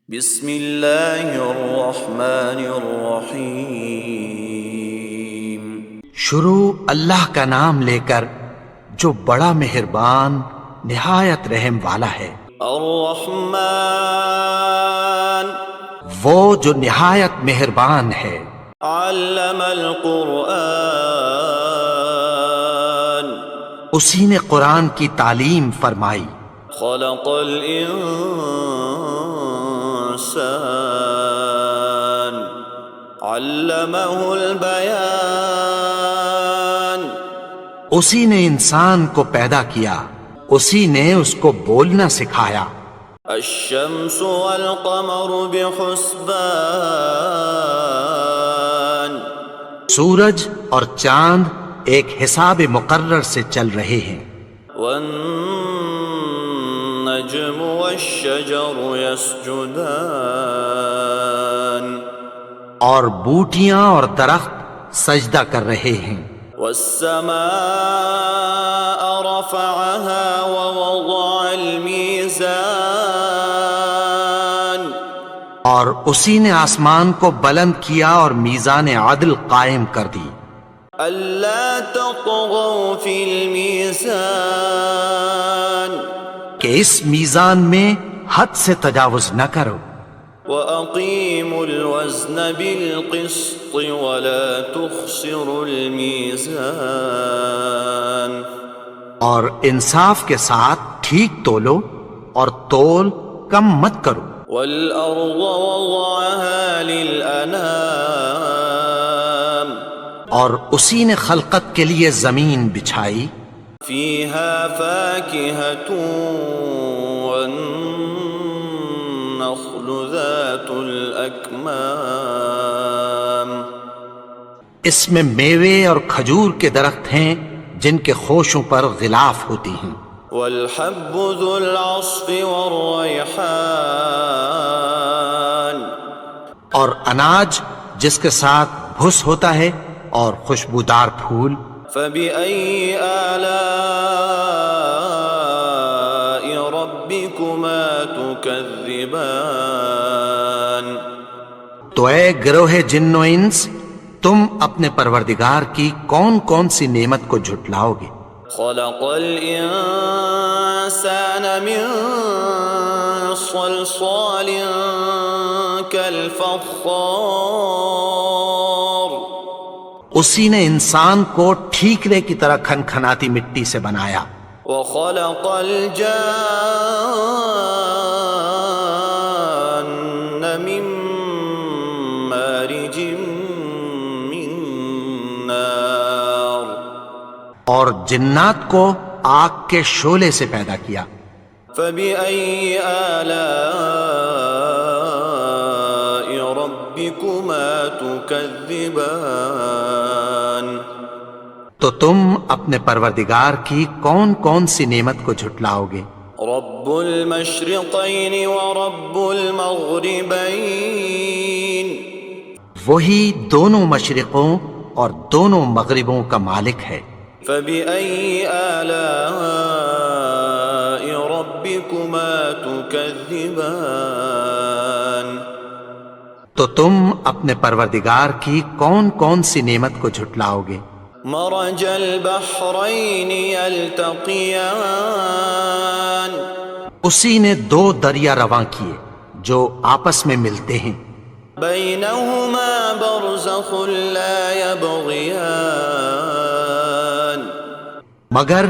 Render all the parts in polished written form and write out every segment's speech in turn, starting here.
بسم اللہ الرحمن الرحیم۔ شروع اللہ کا نام لے کر جو بڑا مہربان نہایت رحم والا ہے۔ الرحمن وہ جو نہایت مہربان ہے۔ علم القرآن اسی نے قرآن کی تعلیم فرمائی۔ خلق الانسان علمہ البیان اسی نے انسان کو پیدا کیا، اسی نے اس کو بولنا سکھایا۔ الشمس والقمر بحسبان سورج اور چاند ایک حساب مقرر سے چل رہے ہیں۔ والنجم والشجر يسجدان اور بوٹیاں اور درخت سجدہ کر رہے ہیں۔ والسماء رفعها ووضع الميزان اور اسی نے آسمان کو بلند کیا اور میزان عدل قائم کر دی۔ ألا تطغوا في الميزان کہ اس میزان میں حد سے تجاوز نہ کرو۔ وَأَقِيمُوا الْوَزْنَ بِالْقِسْطِ وَلَا تُخْسِرُوا الْمِيزَانَ اور انصاف کے ساتھ ٹھیک تولو اور تول کم مت کرو۔ وَالْأَرْضَ وَضَعَهَا لِلْأَنَامِ اور اسی نے خلقت کے لیے زمین بچھائی۔ فِيهَا فَاكِهَةٌ وَالنَّخْلُ ذَاتُ الْأَكْمَامِ اس میں میوے اور کھجور کے درخت ہیں جن کے خوشوں پر غلاف ہوتی ہیں۔ وَالْحَبُّ ذُو الْعَصْفِ وَالرَّيْحَانِ اور اناج جس کے ساتھ بھس ہوتا ہے اور خوشبودار پھول۔ فَبِأَيِّ آلَاءِ رَبِّكُمَا تُكَذِّبَانِ تو اے گروہ جن و انس، تم اپنے پروردگار کی کون کون سی نعمت کو جھٹلاؤ گے؟ خَلَقَ الْإِنسَانَ مِنْ صَلْصَالٍ كَالْفَخَّارِ اسی نے انسان کو ٹھیکرے کی طرح کھنکھناتی مٹی سے بنایا۔ وَخَلَقَ الْجَانَّ مِن مَّارِجٍ مِّن نَّارٍ اور جنات کو آگ کے شعلے سے پیدا کیا۔ فَبِأَيِّ آلَاءِ رَبِّكُمَا تُكَذِّبَانِ تو تم اپنے پروردگار کی کون کون سی نعمت کو جھٹلاؤ گے؟ رب المشرقین ورب المغربین وہی دونوں مشرقوں اور دونوں مغربوں کا مالک ہے۔ فبأي آلاء ربكما تكذبان تو تم اپنے پروردگار کی کون کون سی نعمت کو جھٹلاؤ گے؟ مرج البحرین یلتقیان اسی نے دو دریا رواں کیے جو آپس میں ملتے ہیں۔ بینہما برزخ لا یبغیان مگر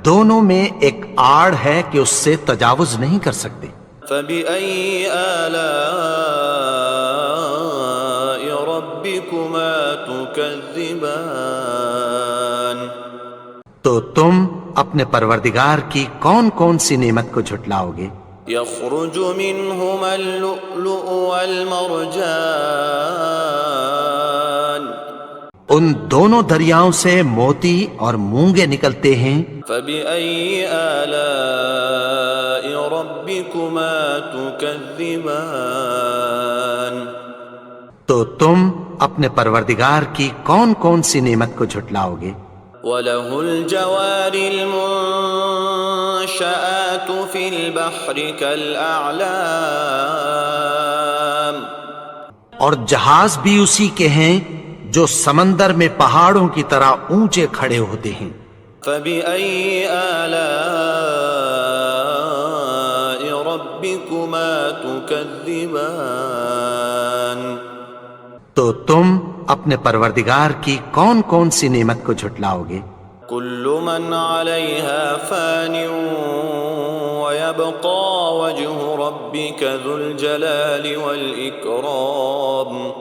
دونوں میں ایک آڑ ہے کہ اس سے تجاوز نہیں کر سکتے۔ فبأي آلاء ربكما تكذبان تو تم اپنے پروردگار کی کون کون سی نعمت کو جھٹلاؤ گے؟ يخرج منهما اللؤلؤ والمرجان ان دونوں دریاؤں سے موتی اور مونگے نکلتے ہیں۔ فبأي آلاء ربكما تكذبان تو تم اپنے پروردگار کی کون کون سی نعمت کو جھٹلاؤ گے؟ وَلَهُ الْجَوَارِ الْمُنشَآتُ فِي الْبَحْرِ كَالْأَعْلَامِ اور جہاز بھی اسی کے ہیں جو سمندر میں پہاڑوں کی طرح اونچے کھڑے ہوتے ہیں۔ فبأي آلاء ربكما تكذبان؟ تو تم اپنے پروردگار کی کون کون سی نعمت کو جھٹلاؤ گے؟ كل من عليها فان ويبقى وجه ربك ذو الجلال والإكرام۔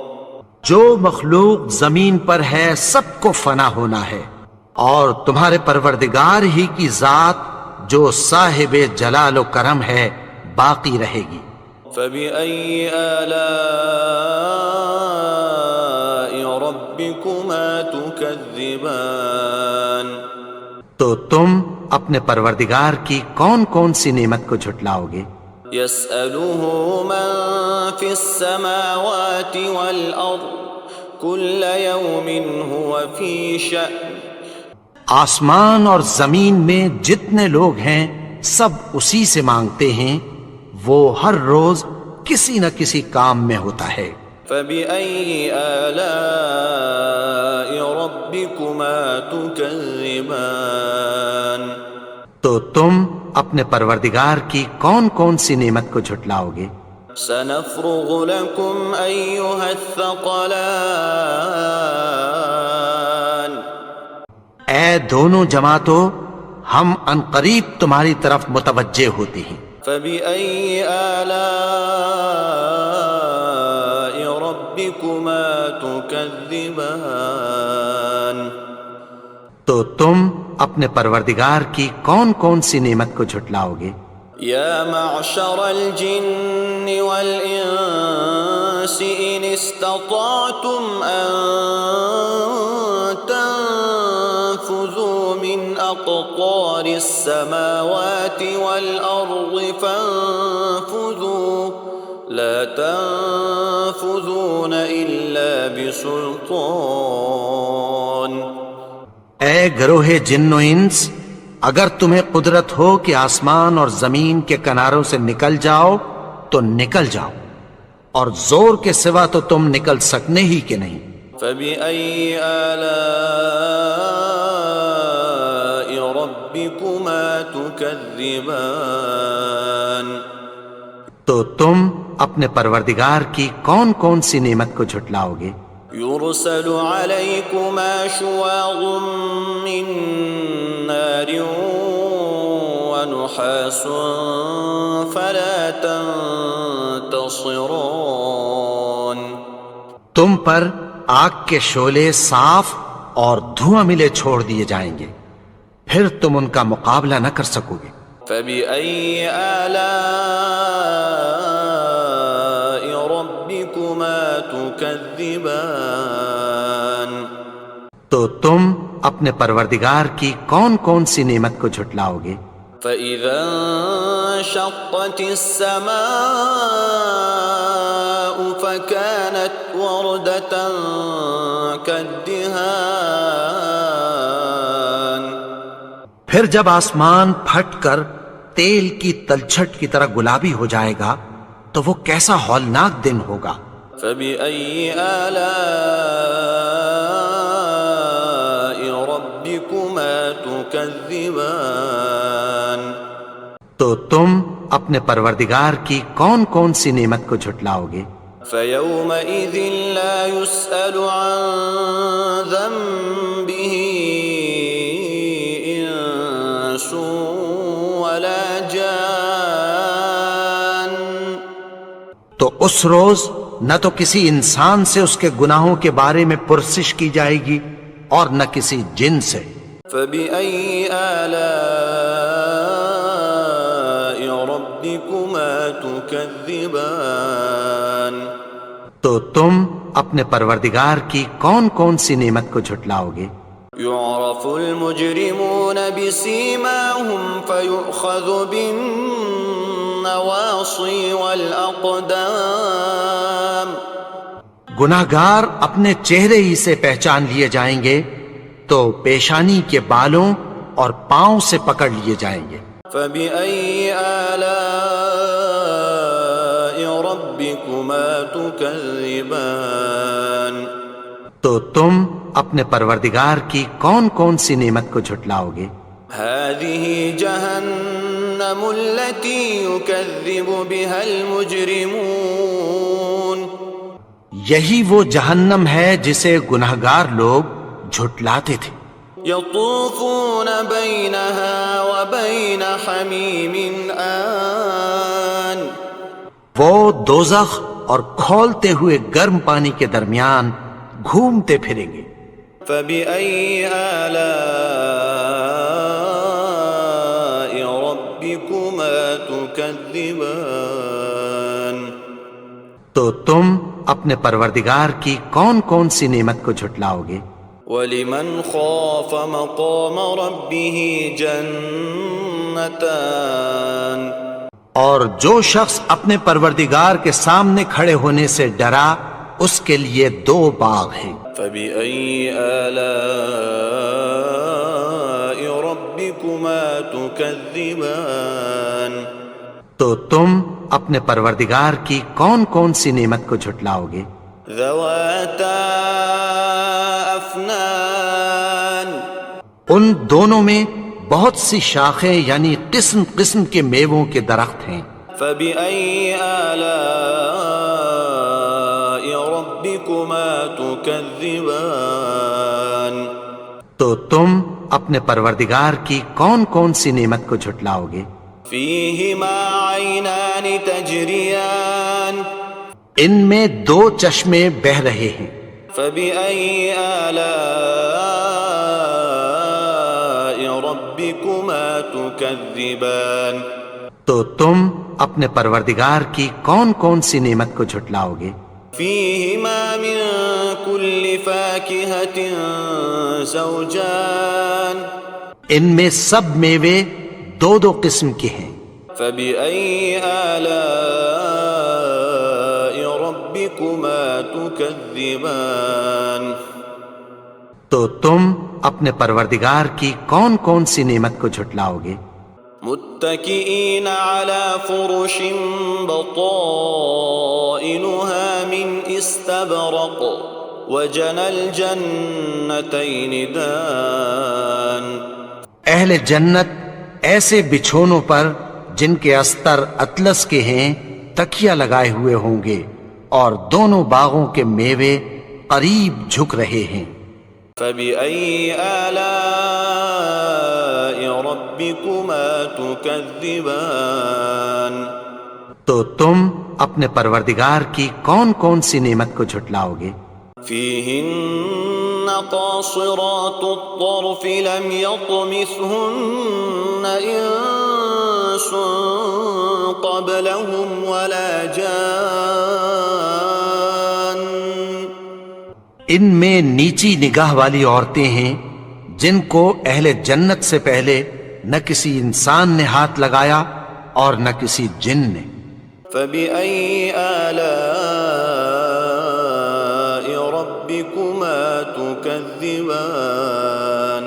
جو مخلوق زمین پر ہے سب کو فنا ہونا ہے، اور تمہارے پروردگار ہی کی ذات جو صاحب جلال و کرم ہے باقی رہے گی۔ فبأي آلاء ربكما تكذبان؟ تو تم اپنے پروردگار کی کون کون سی نعمت کو جھٹلاؤ گے؟ يسأله من في السماوات والأرض كل يوم هو في شأن۔ آسمان اور زمین میں جتنے لوگ ہیں سب اسی سے مانگتے ہیں، وہ ہر روز کسی نہ کسی کام میں ہوتا ہے۔ فبأي آلاء ربكما تكذبان؟ تو تم اپنے پروردگار کی کون کون سی نعمت کو جھٹلاؤ گے؟ سنفرغ لكم أيها الثقلان۔ اے دونوں جماعتوں، ہم ان قریب تمہاری طرف متوجہ ہوتے ہیں۔ فبأي آلاء ربكما تكذبان؟ تو تم اپنے پروردگار کی کون کون سی نعمت کو جھٹلاؤ گے؟ يا معشر الجن والإنس إن استطعتم أن تنفذوا من أقطار السماوات والأرض فانفذوا لا تنفذون إلا بسلطان۔ اے گروہ جن و انس، اگر تمہیں قدرت ہو کہ آسمان اور زمین کے کناروں سے نکل جاؤ تو نکل جاؤ، اور زور کے سوا تو تم نکل سکنے ہی کے نہیں۔ فبأي آلاء ربكما تكذبان؟ تو تم اپنے پروردگار کی کون کون سی نعمت کو جھٹلاؤ گے؟ يرسل عليكما شواظ من نار ونحاس فلا تنتصران۔ تم پر آگ کے شعلے صاف اور دھواں ملے چھوڑ دیے جائیں گے، پھر تم ان کا مقابلہ نہ کر سکو گے۔ فبأي آلاء ربكما تكذبان؟ تو تم اپنے پروردگار کی کون کون سی نعمت کو جھٹلاؤ گے؟ فإذا انشقت السماء فكانت وردة كالدهان۔ پھر جب آسمان پھٹ کر تیل کی تلچھٹ کی طرح گلابی ہو جائے گا تو وہ کیسا ہولناک دن ہوگا۔ فبأي آلاء ربكما تكذبان؟ تو تم اپنے پروردگار کی کون کون سی نعمت کو جھٹلاؤ گے؟ فيومئذ لا يسأل عن ذنبه إنس ولا جان۔ تو اس روز نہ تو کسی انسان سے اس کے گناہوں کے بارے میں پرسش کی جائے گی اور نہ کسی جن سے۔ فبأي آلاء ربكما تكذبان؟ تو تم اپنے پروردگار کی کون کون سی نعمت کو جھٹلاؤ گے؟ يعرف المجرمون بسيماهم فيؤخذ بالنواصي والأقدام۔ گناہگار اپنے چہرے ہی سے پہچان لیے جائیں گے تو پیشانی کے بالوں اور پاؤں سے پکڑ لیے جائیں گے۔ فبأي آلاء ربكما ربكما تكذبان تو تم اپنے پروردگار کی کون کون سی نعمت کو جھٹلاؤ گے؟ هذه جهنم التي يكذب بها المجرمون یہی وہ جہنم ہے جسے گنہگار لوگ جھٹلاتے تھے۔ يطوفون بينها وبين حميم آن وہ دوزخ اور کھولتے ہوئے گرم پانی کے درمیان گھومتے پھریں گے۔ فبأي آلاء ربكما تكذبان تو تم اپنے پروردگار کی کون کون سی نعمت کو جھٹلاؤ گے؟ ولمن خاف مقام ربه جنتان اور جو شخص اپنے پروردگار کے سامنے کھڑے ہونے سے ڈرا اس کے لیے دو باغ ہیں۔ فبأي آلاء ربكما تكذبان تو تم اپنے پروردگار کی کون کون سی نعمت کو جھٹلاؤ گے؟ ذواتا افنان ان دونوں میں بہت سی شاخیں یعنی قسم قسم کے میووں کے درخت ہیں۔ فبأي آلاء ربكما تكذبان تو تم اپنے پروردگار کی کون کون سی نعمت کو جھٹلاؤ گے؟ فيهما عينان تجريان ان میں دو چشمے بہہ رہے ہیں۔ فبأي آلاء ربكما تكذبان تو تم اپنے پروردگار کی کون کون سی نعمت کو جھٹلاؤ گے؟ فيهما من كل فاكهة زوجان ان میں سب میوے دو دو قسم کے ہیں۔ فبأي آلاء ربكما تكذبان تو تم اپنے پروردگار کی کون کون سی نعمت کو جھٹلاؤ گے؟ متكئين على فرش بطائنها من استبرق وجنى الجنتين دان اہل جنت ایسے بچھونوں پر جن کے استر اطلس کے ہیں تکیہ لگائے ہوئے ہوں گے اور دونوں باغوں کے میوے قریب جھک رہے ہیں۔ فبأي آلاء ربكما تكذبان تو تم اپنے پروردگار کی کون کون سی نعمت کو جھٹلاؤ گے؟ فيهن قاصرات الطرف لم يطمثهن إنس قبلهم ولا جان ان میں نیچی نگاہ والی عورتیں ہیں جن کو اہل جنت سے پہلے نہ کسی انسان نے ہاتھ لگایا اور نہ کسی جن نے۔ فبأي آلاء ربكما تكذبان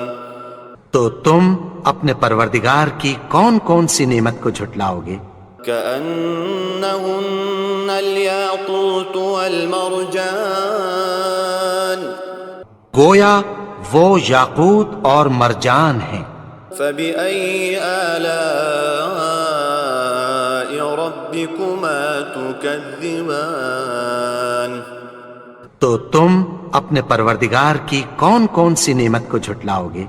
تو تم اپنے پروردگار کی کون کون سی نعمت کو جھٹلاؤ گے؟ كأنهن الياقوت والمرجان گویا وہ یاقوت اور مرجان ہیں۔ فبأي آلاء ربكما تكذبان تو تم اپنے پروردگار کی کون کون سی نعمت کو جھٹلاؤ گے؟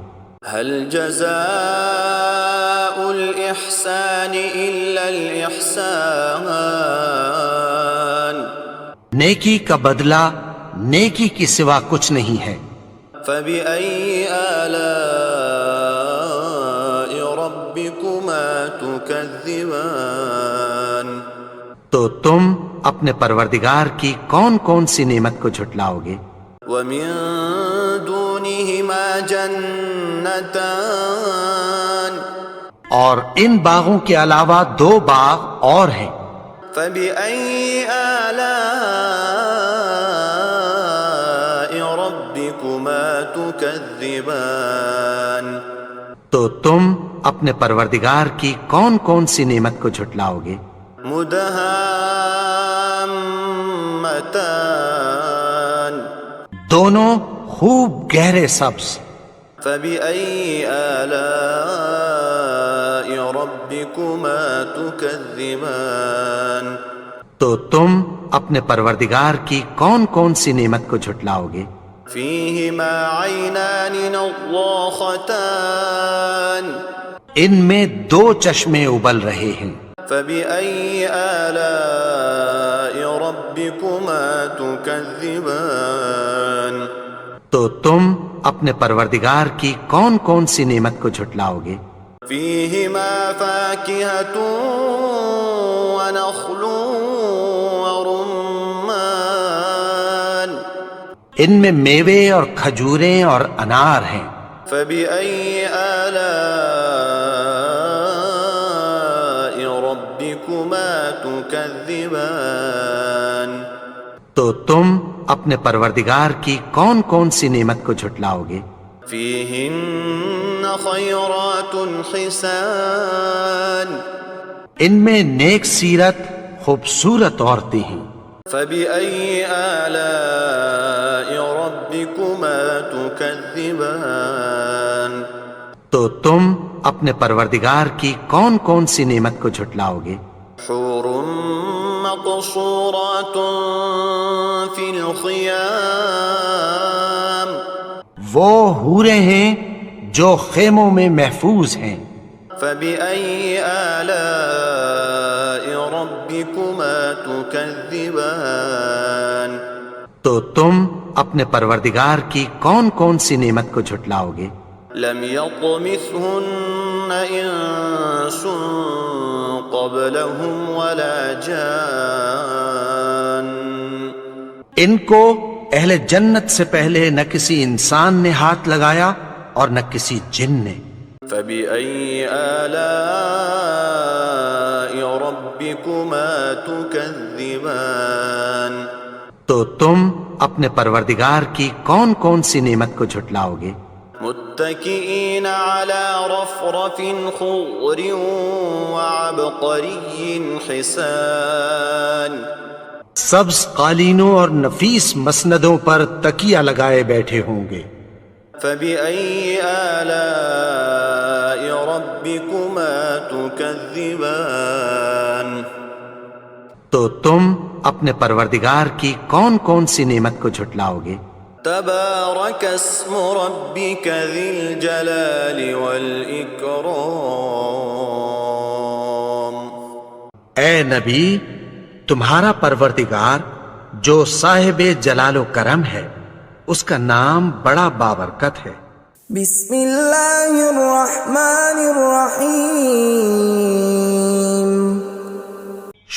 هل جزاء الإحسان إلا الإحسان نیکی کا بدلہ نیکی کی سوا کچھ نہیں ہے۔ فبأي آلاء ربكما تكذبان تو تم اپنے پروردگار کی کون کون سی نعمت کو جھٹلاؤ گے؟ ومن دونهما جنتان اور ان باغوں کے علاوہ دو باغ اور ہیں۔ فبأي آلاء ربكما تكذبان تو تم اپنے پروردگار کی کون کون سی نعمت کو جھٹلاؤ گے؟ مدهامتان ختان دونوں خوب گہرے سبز. فبأي آلاء ربكما تكذبان تو تم اپنے پروردگار کی کون کون سی نعمت کو جھٹلاؤ گے؟ فيهما عينان نضاختان ان میں دو چشمے ابل رہے ہیں. فبأي آلاء ربكما تكذبان تو تم اپنے پروردگار کی کون کون سی نعمت کو جھٹلاؤ گے؟ فيهما فاكهة ونخل ورمان ان میں میوے اور کھجوریں اور انار ہیں. فبأي آلاء ربكما تكذبان تو تم اپنے پروردگار کی کون کون سی نعمت کو جھٹلاؤ گے؟ فيهن خيرات حسان ان میں نیک سیرت خوبصورت عورتیں ہیں. فبأي آلاء ربكما تكذبان تو تم اپنے پروردگار کی کون کون سی نعمت کو جھٹلاؤ گے؟ حور مقصورات في الخيام وہ حوریں ہیں جو خیموں میں محفوظ ہیں. فبأي آلاء ربكما تكذبان تو تم اپنے پروردگار کی کون کون سی نعمت کو جھٹلاؤ گے؟ لم يطمثهن انس قبلهم ولا جان ان کو اہل جنت سے پہلے نہ کسی انسان نے ہاتھ لگایا اور نہ کسی جن نے. فبأي آلاء ربكما تكذبان تو تم اپنے پروردگار کی کون کون سی نعمت کو جھٹلاؤ گے؟ متكئين على رفرف خضر وعبقري حسان سبز قالینوں اور نفیس مسندوں پر تکیہ لگائے بیٹھے ہوں گے. فبأي آلاء ربكما تكذبان تو تم اپنے پروردگار کی کون کون سی نعمت کو جھٹلاؤ گے؟ تبارك اسم ربك ذي الجلال والإكرام اے نبی، تمہارا پروردگار جو صاحب جلال و کرم ہے اس کا نام بڑا بابرکت ہے. بسم اللہ الرحمن الرحیم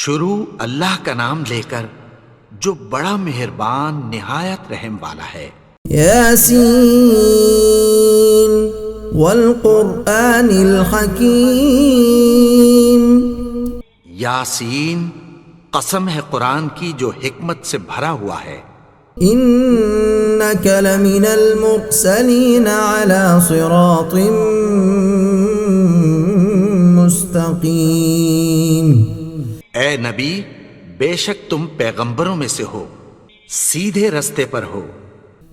شروع اللہ کا نام لے کر جو بڑا مہربان نہایت رحم والا ہے. یاسین والقرآن الحکیم یاسین، قسم ہے قرآن کی جو حکمت سے بھرا ہوا ہے. انک لمن المرسلین علی صراط مستقیم اے نبی، بے شک تم پیغمبروں میں سے ہو، سیدھے رستے پر ہو.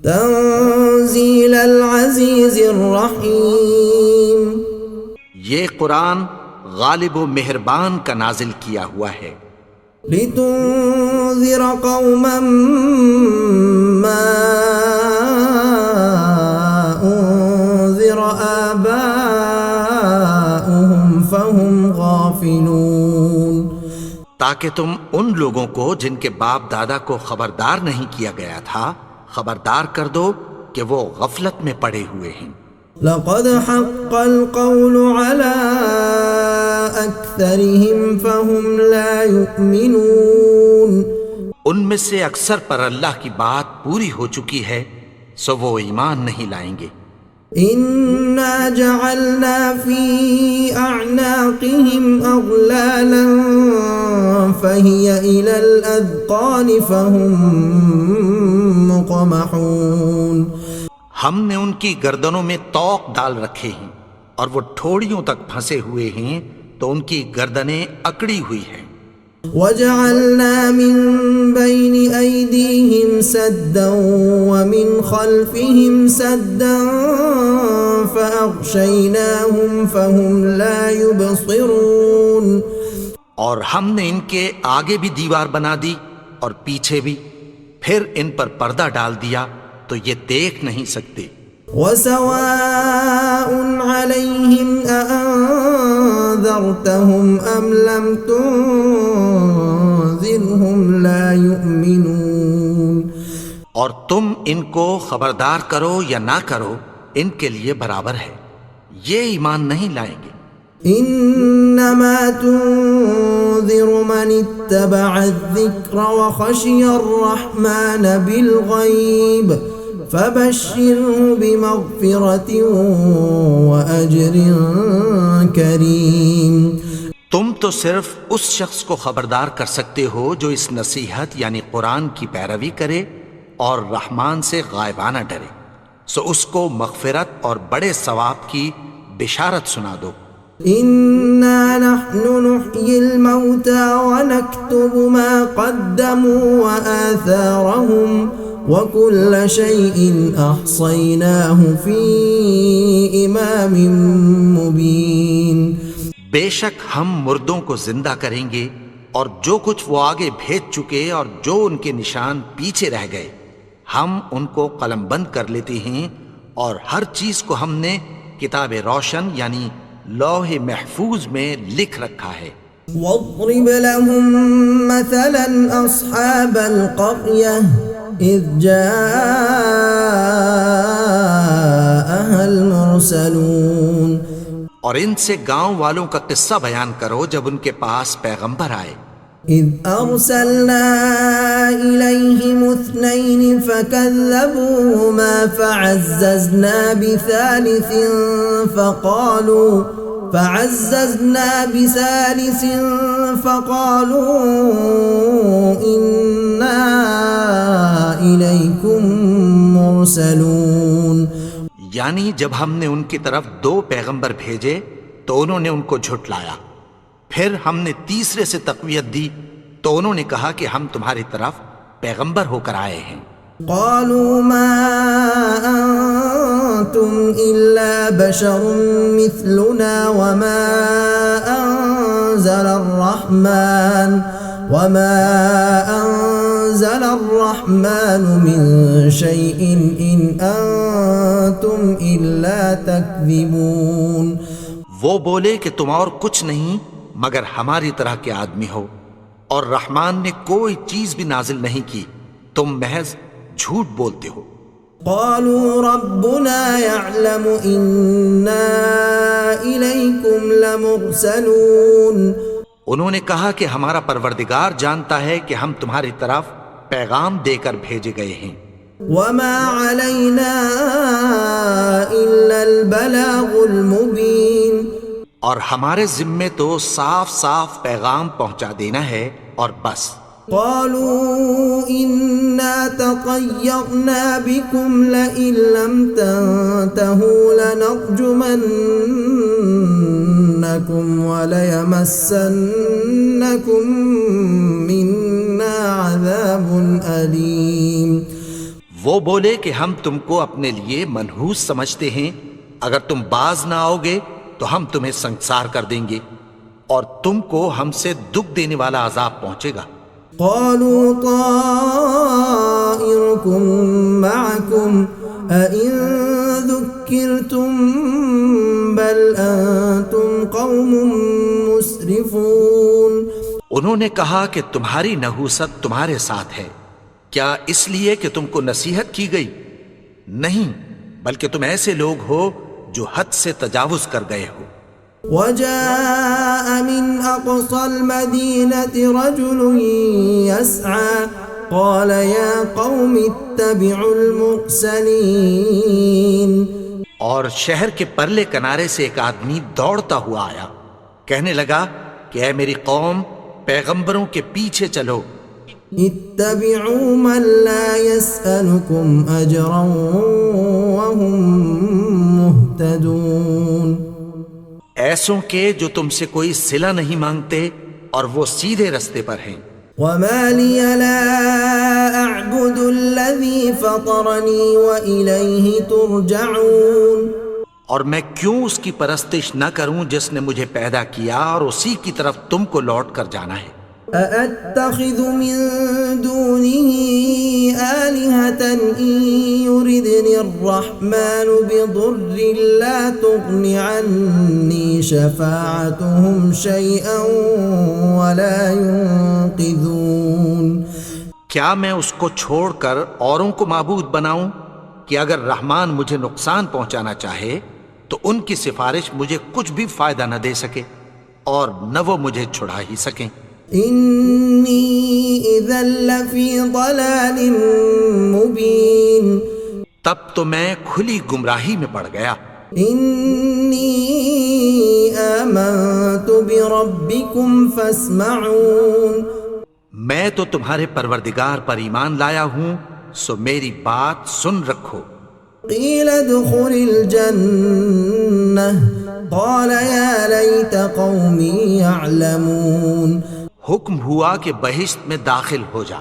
تنزیل العزیز الرحیم یہ قرآن غالب و مہربان کا نازل کیا ہوا ہے. لتنذر قوما ما انذر آباؤهم فهم غافلون تاکہ تم ان لوگوں کو جن کے باپ دادا کو خبردار نہیں کیا گیا تھا خبردار کر دو کہ وہ غفلت میں پڑے ہوئے ہیں. لقد حق القول على أكثرهم فهم لا يؤمنون ان میں سے اکثر پر اللہ کی بات پوری ہو چکی ہے سو وہ ایمان نہیں لائیں گے. إنا جعلنا في أعناقهم أغلالا فهي إلى الأذقان فهم مقمحون ہم نے ان کی گردنوں میں طوق ڈال رکھے ہیں اور وہ ٹھوڑیوں تک پھنسے ہوئے ہیں تو ان کی گردنیں اکڑی ہوئی ہیں. وجعلنا من بين أيديهم سدا ومن خلفهم سدا فأغشيناهم فهم لا يبصرون. اور ہم نے ان کے آگے بھی دیوار بنا دی اور پیچھے بھی، پھر ان پر پردہ ڈال دیا تو یہ دیکھ نہیں سکتے. وسواء عليهم أأنذرتهم أم لم تنذرهم لا يؤمنون. اور تم ان کو خبردار کرو یا نہ کرو، ان کے لیے برابر ہے، یہ ایمان نہیں لائیں گے. انما تنذر من اتبع الذکر وخشی الرحمن بالغیب فبشره بمغفرة وأجر کریم. تم تو صرف اس شخص کو خبردار کر سکتے ہو جو اس نصیحت یعنی قرآن کی پیروی کرے اور رحمان سے غائبانہ ڈرے، سو اس کو مغفرت اور بڑے ثواب کی بشارت سنا دو. إنا نحن نحيي الموتى ونكتب ما قدموا وآثارهم وكل شيء أحصيناه في إمام مبين. بے شک ہم مردوں کو زندہ کریں گے اور جو کچھ وہ آگے بھیج چکے اور جو ان کے نشان پیچھے رہ گئے ہم ان کو قلم بند کر لیتے ہیں، اور ہر چیز کو ہم نے کتاب روشن یعنی لوح محفوظ میں لکھ رکھا ہے. واضرب لهم مثلا أصحاب القرية إذ جاءها المرسلون. اور ان سے گاؤں والوں کا قصہ بیان کرو جب ان کے پاس پیغمبر آئے. إذ أرسلنا إليهم 2 فكذبوهما فعززنا بثالث فقالوا إنا إليكم مرسلون. یعنی جب ہم نے ان کی طرف 2 پیغمبر بھیجے تو انہوں نے ان کو جھٹلایا، پھر ہم نے تیسرے سے تقویت دی تو انہوں نے کہا کہ ہم تمہاری طرف پیغمبر ہو کر آئے ہیں. قالوا ما أنتم إلا بشر مثلنا وما أنزل الرحمن من شيء إن أنتم إلا تكذبون. وہ بولے کہ تم اور کچھ نہیں مگر ہماری طرح کے آدمی ہو، اور رحمان نے کوئی چیز بھی نازل نہیں کی، تم محض جھوٹ بولتے ہو. قالوا ربنا يعلم إنا إليكم لمرسلون. انہوں نے کہا کہ ہمارا پروردگار جانتا ہے کہ ہم تمہاری طرف پیغام دے کر بھیجے گئے ہیں. وما علينا إلا البلاغ المبين. اور ہمارے ذمے تو صاف صاف پیغام پہنچا دینا ہے اور بس. قالوا إنا تطيرنا بكم لئن لم تنتهوا لنرجمنكم وليمسنكم منا عذاب أليم. وہ بولے کہ ہم تم کو اپنے لیے منحوس سمجھتے ہیں، اگر تم باز نہ آؤ گے تو ہم تمہیں سنگسار کر دیں گے اور تم کو ہم سے دکھ دینے والا عذاب پہنچے گا. قالوا طائركم معكم أئن ذكرتم بل أنتم قوم مسرفون. انہوں نے کہا کہ تمہاری نحوست تمہارے ساتھ ہے، کیا اس لیے کہ تم کو نصیحت کی گئی؟ نہیں، بلکہ تم ایسے لوگ ہو جو حد سے تجاوز کر گئے ہو. وجاء من أقصى المدينة رجل يسعى قال يا قوم اتبعوا المرسلين. اور شہر کے پرلے کنارے سے ایک آدمی دوڑتا ہوا آیا، کہنے لگا کہ اے میری قوم، پیغمبروں کے پیچھے چلو. اتبعوا من لا يسألكم أجرا وهم مهتدون. ایسوں کے جو تم سے کوئی صلہ نہیں مانگتے اور وہ سیدھے رستے پر ہیں. وما لي لا فطرني وإليه ترجعون اور میں کیوں اس کی پرستش نہ کروں جس نے مجھے پیدا کیا اور اسی کی طرف تم کو لوٹ کر جانا ہے؟ أأتخذ من دونه آلهة إن يردني الرحمن بضر لا تغن عني شفاعتهم شيئا ولا ينقذون کیا میں اس کو چھوڑ کر اوروں کو معبود بناؤں کہ اگر رحمان مجھے نقصان پہنچانا چاہے تو ان کی سفارش مجھے کچھ بھی فائدہ نہ دے سکے اور نہ وہ مجھے چھڑا ہی سکیں؟ إني إذا لفي ضلال مبين تب تو میں کھلی گمراہی میں پڑ گیا۔ إني آمنت بربكم فاسمعون میں تو تمہارے پروردگار پر ایمان لایا ہوں، سو میری بات سن رکھو۔ قيل ادخل الجنة قال يا ليت قومي يعلمون حکم ہوا کہ بہشت میں داخل ہو جا،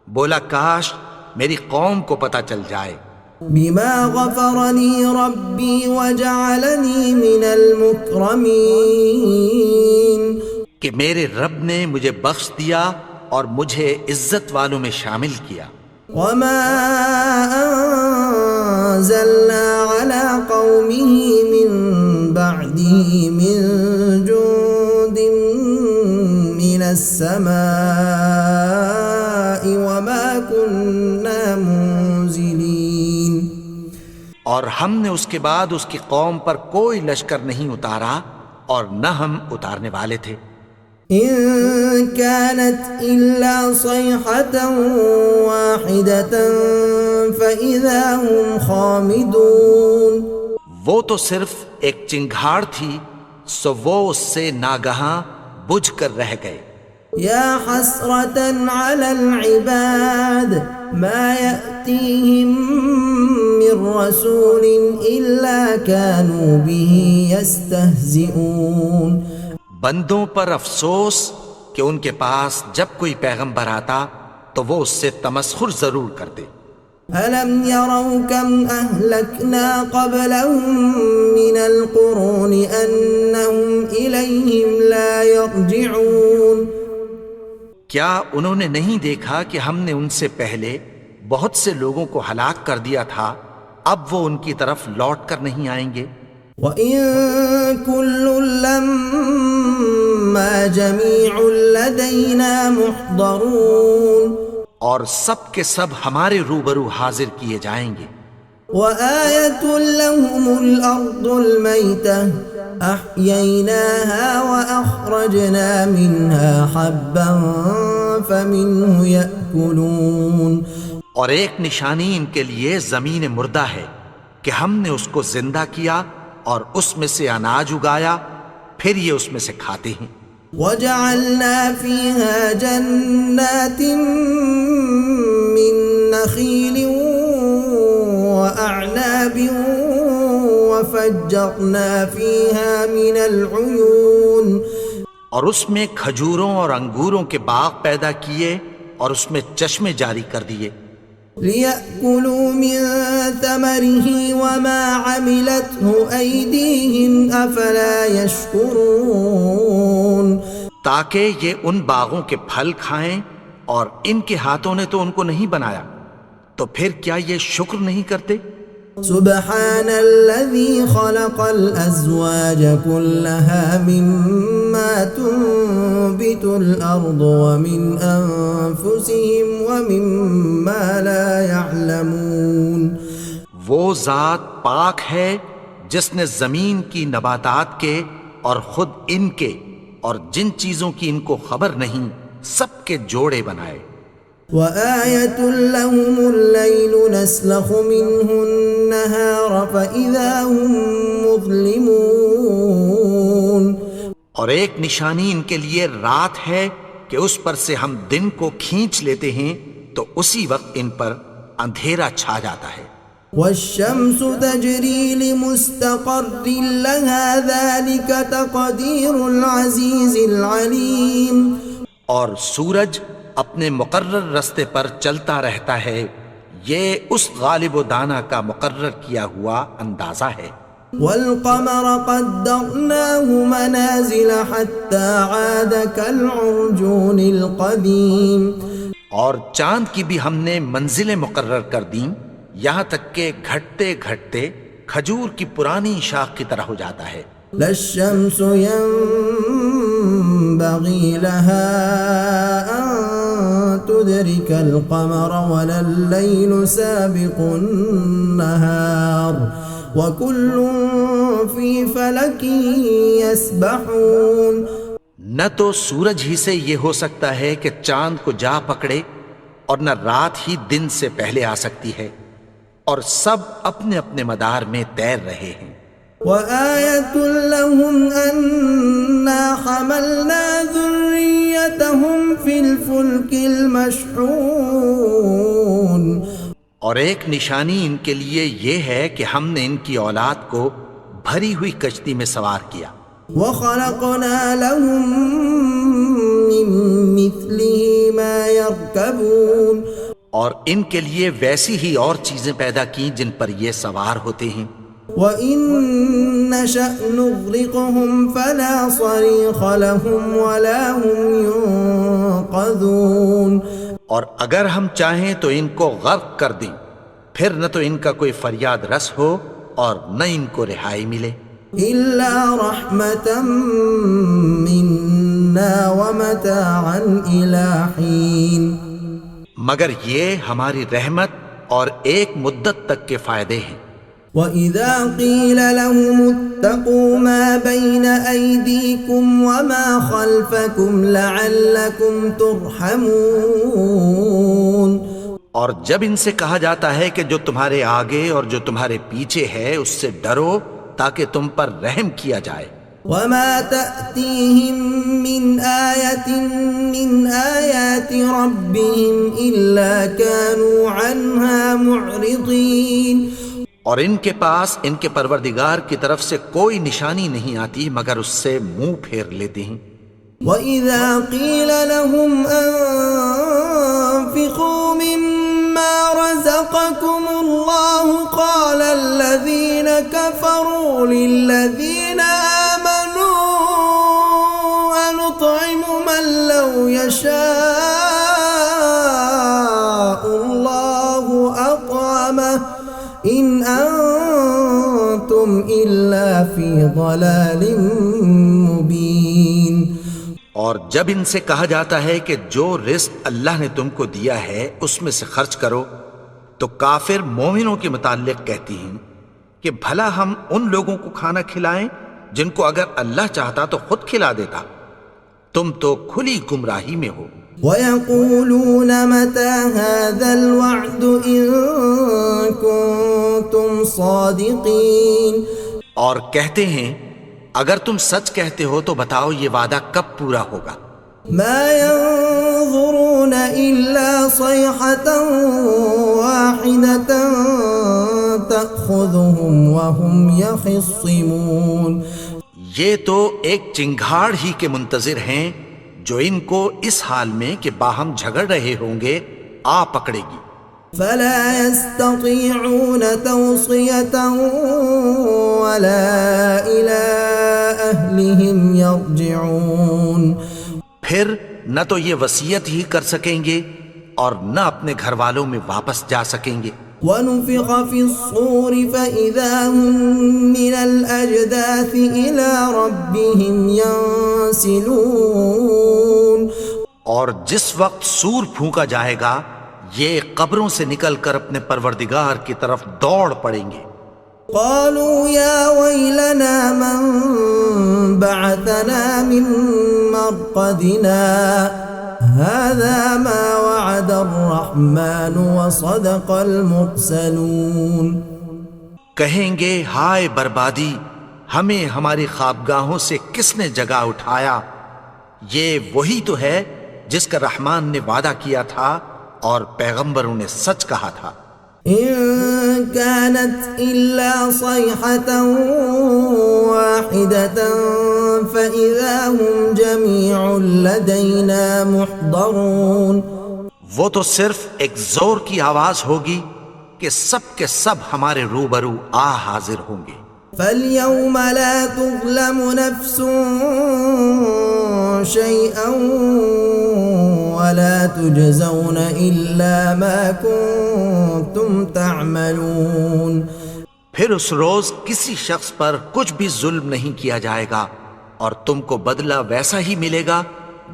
بولا کاش میری قوم کو پتہ چل جائے۔ بما غفر لي ربي وجعلني من المكرمين کہ میرے رب نے مجھے بخش دیا اور مجھے عزت والوں میں شامل کیا۔ وما أنزلنا على قومه من بعده من جند من السماء وما كنا منزلين اور ہم نے اس کے بعد اس کی قوم پر کوئی لشکر نہیں اتارا اور نہ ہم اتارنے والے تھے۔ إن كانت إلا صيحة واحدة فإذا هم خامدون وہ تو صرف ایک چنگھاڑ تھی، سو وہ اس سے ناگہاں بجھ کر رہ گئے۔ يا حسرة على العباد ما يأتيهم من رسول إلا كانوا به يستهزئون بندوں پر افسوس کہ ان کے پاس جب کوئی پیغمبر آتا تو وہ اس سے تمسخر ضرور کرتے۔ ألم يروا كم أهلكنا قبلهم من القرون أنهم إليهم لا يرجعون کیا انہوں نے نہیں دیکھا کہ ہم نے ان سے پہلے بہت سے لوگوں کو ہلاک کر دیا تھا، اب وہ ان کی طرف لوٹ کر نہیں آئیں گے؟ وَإِن كُلٌّ لَمَّا جَمِيعٌ لَدَيْنَا مُحْضَرُونَ اور سب کے سب ہمارے روبرو حاضر کیے جائیں گے۔ وَآيَةٌ لَهُمُ الْأَرْضُ الْمَيْتَةُ أَحْيَيْنَاهَا وَأَخْرَجْنَا مِنْهَا حَبًّا فَمِنْهُ يَأْكُلُونَ اور ایک نشانی ان کے لیے زمین مردہ ہے کہ ہم نے اس کو زندہ کیا اور اس میں سے اناج اگایا، پھر یہ اس میں سے کھاتے ہیں۔ وَجَعَلْنَا فِيهَا جَنَّاتٍ مِّن نَخِيلٍ وَأَعْنَابٍ وَفَجَّرْنَا فِيهَا مِنَ الْعُيُونِ اور اس میں کھجوروں اور انگوروں کے باغ پیدا کیے اور اس میں چشمے جاری کر دیے۔ لِيَأْكُلُوا مِن ثَمَرِهِ وَمَا عَمِلَتْهُ أَيْدِيهِمْ أَفَلَا يَشْكُرُونَ تاکہ یہ ان باغوں کے پھل کھائیں اور ان کے ہاتھوں نے تو ان کو نہیں بنایا، تو پھر کیا یہ شکر نہیں کرتے؟ سبحان الذي خلق الأزواج كلها مما تنبت الأرض ومن أنفسهم ومما لا يعلمون وہ ذات پاک ہے جس نے زمین کی نباتات کے اور خود ان کے اور جن چیزوں کی ان کو خبر نہیں سب کے جوڑے بنائے۔ وآية لهم الليل نسلخ منه النهار فإذا هم مظلمون اور ایک نشانی ان کے لیے رات ہے کہ اس پر سے ہم دن کو کھینچ لیتے ہیں تو اسی وقت ان پر اندھیرا چھا جاتا ہے۔ والشمس تجري لمستقر لها ذلك تقدير العزيز العليم اور سورج اپنے مقرر رستے پر چلتا رہتا ہے، یہ اس غالب و دانا کا مقرر کیا ہوا اندازہ ہے۔ والقمر قدرناه منازل حتى عاد كالعرجون القديم، اور چاند کی بھی ہم نے منزلیں مقرر کر دیں یہاں تک کہ گھٹتے گھٹتے کھجور کی پرانی شاخ کی طرح ہو جاتا ہے۔ لا الشمس ينبغي لها أن تدرك القمر ولا الليل سابق النهار وكل في فلك يسبحون۔ نہ تو سورج ہی سے یہ ہو سکتا ہے کہ چاند کو جا پکڑے، اور نہ رات ہی دن سے پہلے آ سکتی ہے، اور سب اپنے اپنے مدار میں تیر رہے ہیں۔ وآية لهم أنا حملنا ذريتهم في الفلك المشحون، اور ایک نشانی ان کے لیے یہ ہے کہ ہم نے ان کی اولاد کو بھری ہوئی کشتی میں سوار کیا۔ وخلقنا لهم من مثله ما يركبون، اور ان کے لیے ویسی ہی اور چیزیں پیدا کی جن پر یہ سوار ہوتے ہیں۔ وَإِن نَّشَأْ نُغْرِقْهُمْ فَلَا صَرِيخَ لَهُمْ وَلَا هُمْ يُنقَذُونَ، اور اگر ہم چاہیں تو ان کو غرق کر دیں، پھر نہ تو ان کا کوئی فریاد رس ہو اور نہ ان کو رہائی ملے۔ إِلَّا رَحْمَةً مِّنَّا وَمَتَاعًا إِلَىٰ حِينٍ، مگر یہ ہماری رحمت اور ایک مدت تک کے فائدے ہیں۔ وَإِذَا قِيلَ لَهُمُ اتَّقُوا مَا بَيْنَ أَيْدِيكُمْ وَمَا خَلْفَكُمْ لَعَلَّكُمْ تُرْحَمُونَ، اور جب ان سے کہا جاتا ہے کہ جو تمہارے آگے اور جو تمہارے پیچھے ہے اس سے ڈرو تاکہ تم پر رحم کیا جائے۔ وَمَا تَأْتِيهِم مِّنْ آيَةٍ مِّنْ آيَاتِ رَبِّهِمْ إِلَّا كَانُوا عَنْهَا مُعْرِضِينَ، اور ان کے پاس ان کے پروردگار کی طرف سے کوئی نشانی نہیں آتی مگر اس سے منہ پھیر لیتے ہیں۔ وَإِذَا قِيلَ لَهُمْ أَنفِقُوا مِمَّا رَزَقَكُمُ اللَّهُ قَالَ الَّذِينَ كَفَرُوا لِلَّذِينَ آمَنُوا أَنُطْعِمُ مَن لَّوْ يَشَاءُ اللَّهُ أَطْعَمَهُ إِنْ أَنتُمْ إِلَّا فِي ضَلَالٍ مُّبِينٍ۔ اور جب ان سے کہا جاتا ہے کہ جو رزق اللہ نے تم کو دیا ہے اس میں سے خرچ کرو، تو کافر مومنوں کے متعلق کہتی ہیں کہ بھلا ہم ان لوگوں کو کھانا کھلائیں جن کو اگر اللہ چاہتا تو خود کھلا دیتا، تم تو کھلی گمراہی میں ہو۔ وَيَقُولُونَ مَتَى هَذَا الْوَعْدُ إِن كُنتُمْ صَادِقِينَ، اور کہتے ہیں اگر تم سچ کہتے ہو تو بتاؤ یہ وعدہ کب پورا ہوگا۔ مَا يَنظُرُونَ إِلَّا صَيْحَةً وَاحِدَةً تَأْخُذُهُمْ وَهُمْ يَخِصِّمُونَ، یہ تو ایک چنگھاڑ ہی کے منتظر ہیں جو ان کو اس حال میں کہ باہم جھگڑ رہے ہوں گے آ پکڑے گی۔ فَلَا يَسْتَطِيعُونَ تَوْصِيَةً وَلَا إِلَىٰ أَهْلِهِمْ يَرْجِعُونَ، پھر نہ تو یہ وصیت ہی کر سکیں گے اور نہ اپنے گھر والوں میں واپس جا سکیں گے۔ وَنُفِخَ فِي الصُّورِ فَإِذَا هُم مِّنَ الْأَجْدَاثِ إِلَىٰ رَبِّهِمْ يَنسِلُونَ، اور جس وقت سور پھونکا جائے گا یہ قبروں سے نکل کر اپنے پروردگار کی طرف دوڑ پڑیں گے۔ قالوا يا ويلنا من بعثنا من مرقدنا هذا ما وعد الرحمن وصدق المرسلون، کہیں گے ہائے بربادی، ہمیں ہماری خوابگاہوں سے کس نے جگا اٹھایا، یہ وہی تو ہے جس کا رحمان نے وعدہ کیا تھا اور پیغمبروں نے سچ کہا تھا۔ إن كانت إلا صيحة واحدة فإذا هم جميع لدينا محضرون، وہ تو صرف ایک زور کی آواز ہوگی کہ سب کے سب ہمارے روبرو حاضر ہوں گے. فَالْيَوْمَ لَا تُظْلَمُ نَفْسٌ شَيْئًا وَلَا تُجْزَوْنَ إِلَّا مَا كُنتُمْ تَعْمَلُونَ. پھر اس روز کسی شخص پر کچھ بھی ظلم نہیں کیا جائے گا اور تم کو بدلہ ویسا ہی ملے گا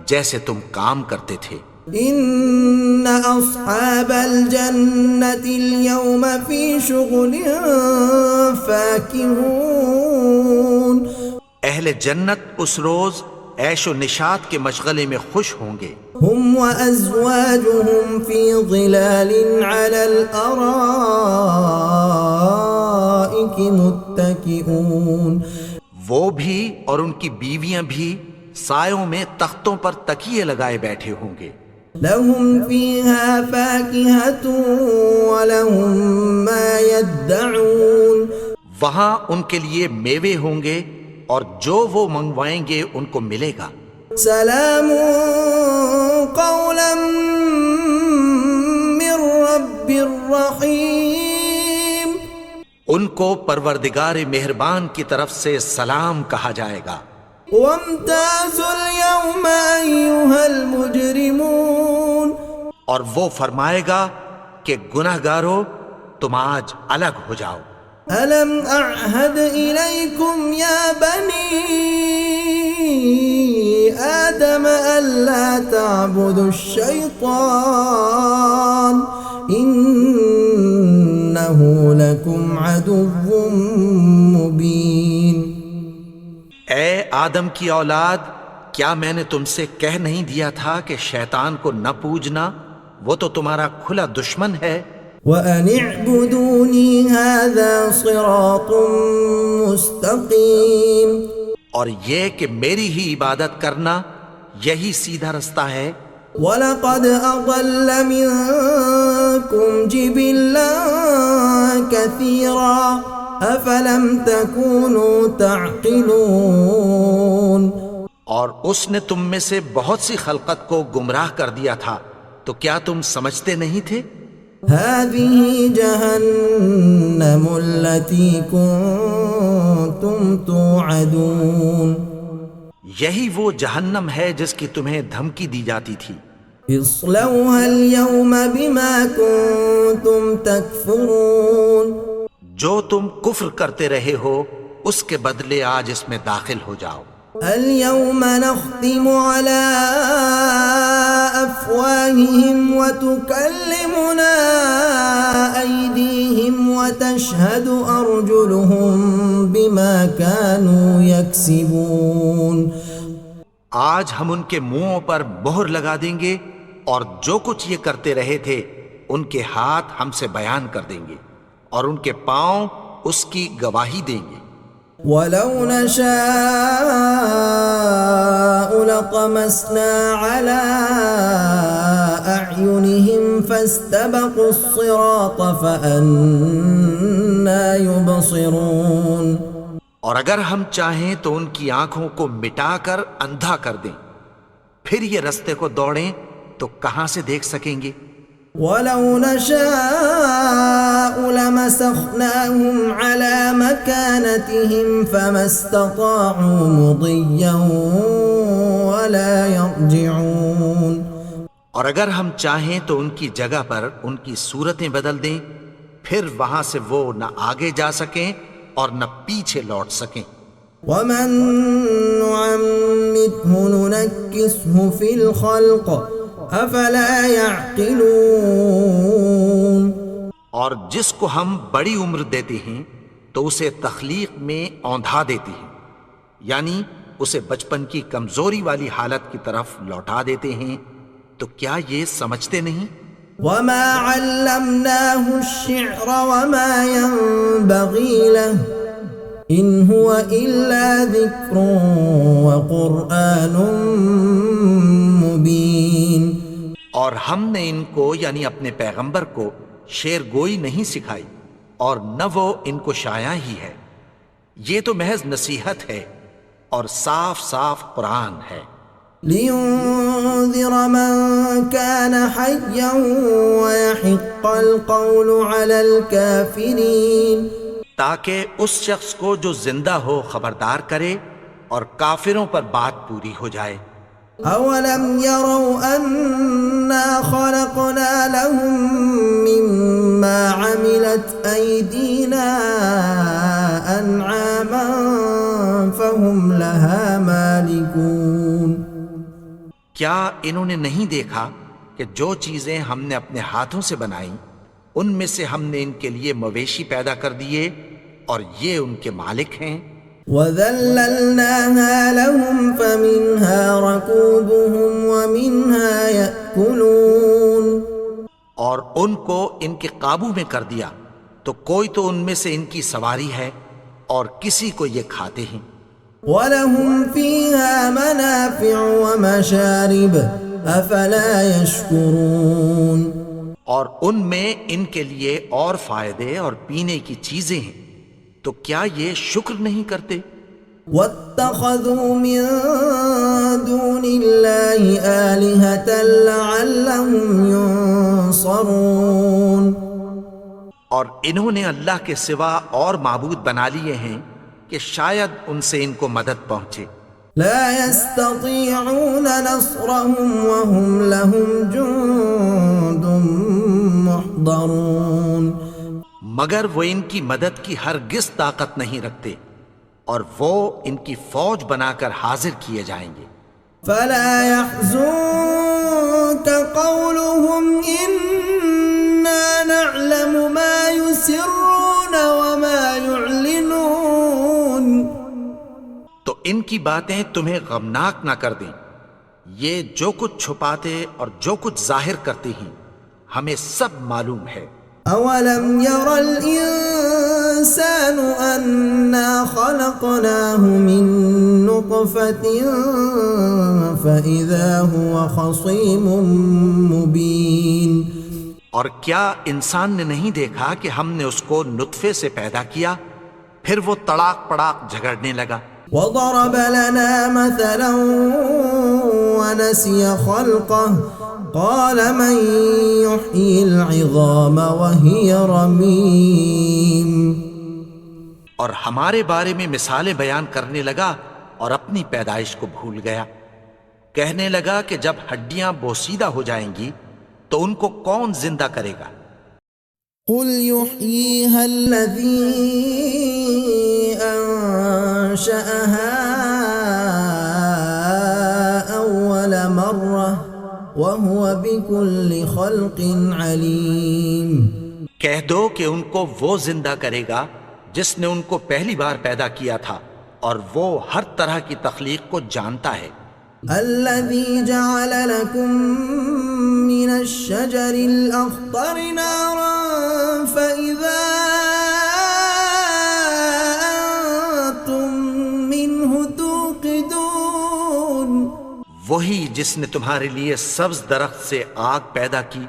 جیسے تم کام کرتے تھے. إِنَّ أَصْحَابَ الْجَنَّةِ الْيَوْمَ فِي شُغُلٍ فَاكِهُونَ. اہل جنت اس روز عیش و نشاط کے مشغلے میں خوش ہوں گے. هم وأزواجهم في ظلال على الأرائك متكئون. وہ بھی اور ان کی بیویاں بھی سایوں میں تختوں پر تکیے لگائے بیٹھے ہوں گے. لهم فيها فاكهة ولهم ما يدعون. وہاں ان کے لیے میوے ہوں گے اور جو وہ منگوائیں گے ان کو ملے گا. سلام قولا من رب الرحیم. ان کو پروردگار مہربان کی طرف سے سلام کہا جائے گا. وامتازوا اليوم أيها المجرمون. اور وہ فرمائے گا کہ گنہگارو تم آج الگ ہو جاؤ. ألم أعهد إليكم يا بني آدم ألا تعبدوا الشيطان إنه لكم عدو مبين. اے آدم کی اولاد، کیا میں نے تم سے کہہ نہیں دیا تھا کہ شیطان کو نہ پوجنا، وہ تو تمہارا کھلا دشمن ہے. وَأَنِ اعْبُدُونِي هَذَا صِرَاطٌ مُسْتَقِيمٌ. اور یہ کہ میری ہی عبادت کرنا یہی سیدھا رستہ ہے. وَلَقَدْ أَضَلَّ مِنكُمْ جِبِلًّا كَثِيرًا أَفَلَمْ تَكُونُوا تَعْقِلُونَ. اور اس نے تم میں سے بہت سی خلقت کو گمراہ کر دیا تھا، تو کیا تم سمجھتے نہیں تھے؟ هذه جهنم التي كنتم توعدون. یہی وہ جہنم ہے جس کی تمہیں دھمکی دی جاتی تھی. اصلوها اليوم بما كنتم تكفرون. جو تم کفر کرتے رہے ہو اس کے بدلے آج اس میں داخل ہو جاؤ. اليوم نختم على أفواههم وتكلمنا أيديهم وتشهد أرجلهم بما كانوا يكسبون. آج ہم ان کے منہوں پر مہر لگا دیں گے اور جو کچھ یہ کرتے رہے تھے ان کے ہاتھ ہم سے بیان کر دیں گے اور ان کے پاؤں اس کی گواہی دیں گے. وَلَوْ نَشَاءُ لَطَمَسْنَا عَلَىٰ أَعْيُنِهِمْ فَاسْتَبَقُوا الصِّرَاطَ فَأَنَّىٰ يُبْصِرُونَ. اور اگر ہم چاہیں تو ان کی آنکھوں کو مٹا کر اندھا کر دیں، پھر یہ رستے کو دوڑیں تو کہاں سے دیکھ سکیں گے. وَلَوْ نَشَاءُ لَمَسَخْنَاهُمْ عَلَىٰ مَكَانَتِهِمْ فَمَا اسْتَطَاعُوا مُضِيًّا وَلَا يَرْجِعُونَ. اور اگر ہم چاہیں تو ان کی جگہ پر ان کی صورتیں بدل دیں، پھر وہاں سے وہ نہ آگے جا سکیں اور نہ پیچھے لوٹ سکیں. وَمَن نُعَمِّرْهُ نُنَكِّسْهُ فِي الْخَلْقِ افلا يعقلون. اور جس کو ہم بڑی عمر دیتے ہیں تو اسے تخلیق میں اوندھا دیتے ہیں، یعنی اسے بچپن کی کمزوری والی حالت کی طرف لوٹا دیتے ہیں. تو کیا یہ سمجھتے نہیں؟ وما علمناه الشعر وما ينبغي له ان هو الا ذكر وقرآن مبين. اور ہم نے ان کو یعنی اپنے پیغمبر کو شعر گوئی نہیں سکھائی اور نہ وہ ان کو شایع ہی ہے. یہ تو محض نصیحت ہے اور صاف صاف قرآن ہے. لينذر من كان حيا ويحق القول على الكافرين، تاکہ اس شخص کو جو زندہ ہو خبردار کرے اور کافروں پر بات پوری ہو جائے۔ أولم يروا أنا خلقنا لهم مما عملت أيدينا أنعاما فهم لها مالكون، کیا انہوں نے نہیں دیکھا کہ جو چیزیں ہم نے اپنے ہاتھوں سے بنائیں ان میں سے ہم نے ان کے لیے مویشی پیدا کر دیے اور یہ ان کے مالک ہیں۔ وَذَلَّلْنَاهَا لَهُمْ فَمِنْهَا رَكُوبُهُمْ وَمِنْهَا يَأْكُلُونَ، اور ان کو ان کے قابو میں کر دیا تو کوئی تو ان میں سے ان کی سواری ہے اور کسی کو یہ کھاتے ہیں۔ وَلَهُمْ فِيهَا مَنَافِعُ وَمَشَارِبُ أَفَلَا يَشْكُرُونَ، اور ان میں ان کے لیے اور فائدے اور پینے کی چیزیں ہیں، تو کیا یہ شکر نہیں کرتے؟ وَاتَّخَذُوا مِن دُونِ اللَّهِ آلِهَةً لَعَلَّهُمْ يُنصَرُونَ، اور انہوں نے اللہ کے سوا اور معبود بنا لیے ہیں کہ شاید ان سے ان کو مدد پہنچے۔ لا يستطيعون نصرهم وهم لهم جند محضرون، مگر وہ ان کی مدد کی ہرگز طاقت نہیں رکھتے اور وہ ان کی فوج بنا کر حاضر کیے جائیں گے۔ فلا يحزنك قولهم إنا نعلم ما يسرون وما يعلنون، تو ان کی باتیں تمہیں غمناک نہ کر دیں، یہ جو کچھ چھپاتے اور جو کچھ ظاہر کرتے ہیں ہمیں سب معلوم ہے۔ أولم ير الإنسان أنا خلقناه من نطفة فإذا هو خصيم مبين، اور کیا انسان نے نہیں دیکھا کہ ہم نے اس کو نطفے سے پیدا کیا پھر وہ تڑاک پڑاک جھگڑنے لگا۔ وضرب لنا مثلا ونسي خلقه قال من يحيي العظام وهي رميم، اور ہمارے بارے میں مثالیں بیان کرنے لگا اور اپنی پیدائش کو بھول گیا۔ کہنے لگا کہ جب ہڈیاں بوسیدہ ہو جائیں گی تو ان کو کون زندہ کرے گا؟ قل يحييها الذي أنشأها أول مرة وهو بكل خلق عليم، کہہ دو کہ ان کو وہ زندہ کرے گا جس نے ان کو پہلی بار پیدا کیا تھا اور وہ ہر طرح کی تخلیق کو جانتا ہے۔ الذي جعل لكم من الشجر الأخضر نارا فإذا أنتم منه توقدون، وہی جس نے تمہارے لیے سبز درخت سے آگ پیدا کی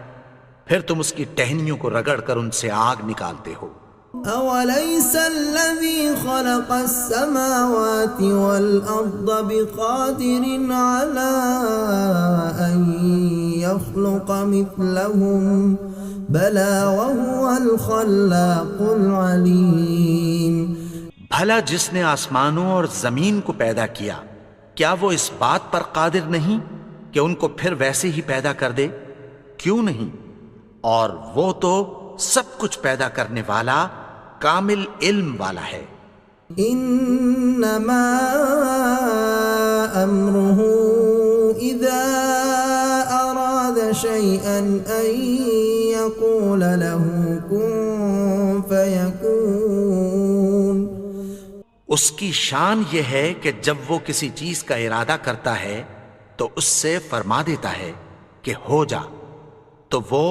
پھر تم اس کی ٹہنیوں کو رگڑ کر ان سے آگ نکالتے ہو۔ أوليس الذي خلق السماوات والأرض بقادر على أن يخلق مثلهم بلى وهو الخلاق العليم، بھلا جس نے آسمانوں اور زمین کو پیدا کیا کیا وہ اس بات پر قادر نہیں کہ ان کو پھر ویسے ہی پیدا کر دے؟ کیوں نہیں؟ اور وہ تو سب کچھ پیدا کرنے والا کامل علم والا ہے۔ انما امره اذا اراد شيئا ان يقول له كن فيكون، اس کی شان یہ ہے کہ جب وہ کسی چیز کا ارادہ کرتا ہے تو اس سے فرما دیتا ہے کہ ہو جا، تو وہ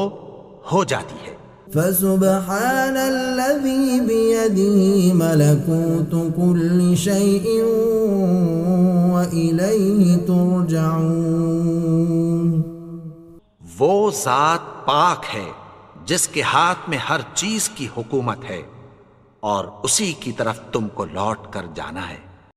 ہو جاتی ہے۔ فسبحان الذي بيده ملكوت كل شيء وإليه ترجعون، وہ ذات پاک ہے جس کے ہاتھ میں ہر چیز کی حکومت ہے اور اسی کی طرف تم کو لوٹ کر جانا ہے۔